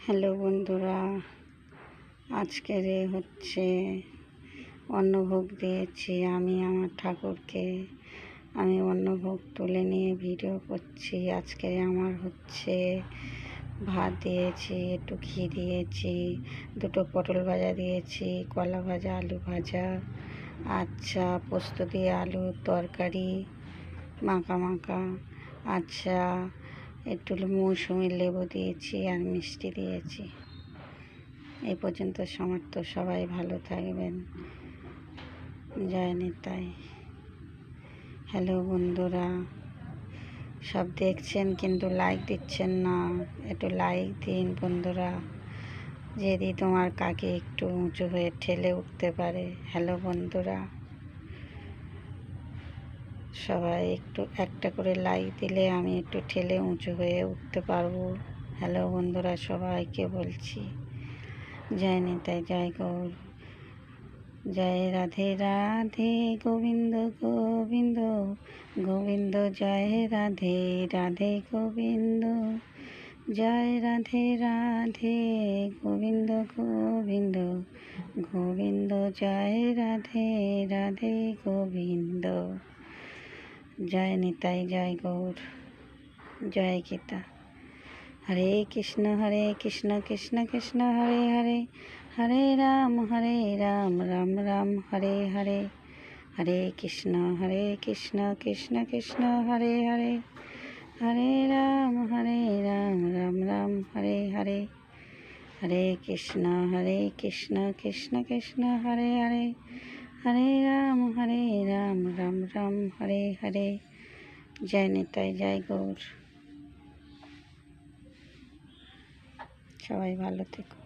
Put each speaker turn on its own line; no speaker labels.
Hello বন্ধুরা, আজকের হচ্ছে অন্নভোগ দিয়েছি আমি আমার ঠাকুরকে। আমি অন্নভোগ তুলে নিয়ে ভিডিও করছি। আজকে আমার হচ্ছে ভাত দিয়েছি, একটু ঘি দিয়েছি, দুটো পটল ভাজা দিয়েছি, কলা ভাজা, আলু ভাজা, আচ্ছা পোস্ত দিয়ে আলুর তরকারি মাখা মাখা, আচ্ছা একটু মৌসুমি লেবু দিয়েছি আর মিষ্টি দিয়েছি। এই পর্যন্ত সমাপ্ত। সবাই ভালো থাকবেন। জয় নিতাই। হ্যালো বন্ধুরা, সব দেখছেন কিন্তু লাইক দিচ্ছেন না। একটু লাইক দিন বন্ধুরা, যদি তোমার কাকে একটু উঁচু হয়ে ঠেলে উঠতে পারে। হ্যালো বন্ধুরা, সবাই একটু একটা করে লাইক দিলে আমি একটু ঠেলে উঁচু হয়ে উঠতে পারবো। হ্যালো বন্ধুরা, সবাইকে বলছি জয় নিতাই, জয় গৌর, জয় রাধে রাধে, গোবিন্দ গোবিন্দ গোবিন্দ, জয় রাধে রাধে গোবিন্দ, জয় রাধে রাধে গোবিন্দ গোবিন্দ গোবিন্দ, জয় রাধে রাধে গোবিন্দ। জয় নিতাই, জয় গৌর, জয় গীতা। হরে কৃষ্ণ কৃষ্ণ কৃষ্ণ হরে হরে, হরে রাম রাম রাম হরে হরে, হরে কৃষ্ণ কৃষ্ণ কৃষ্ণ হরে হরে, হরে রাম রাম রাম হরে হরে, হরে কৃষ্ণ কৃষ্ণ কৃষ্ণ হরে হরে, হরে রাম রাম রাম হরে হরে। জয় নিতাই, জয় গৌর। সবাই ভালো থেকো।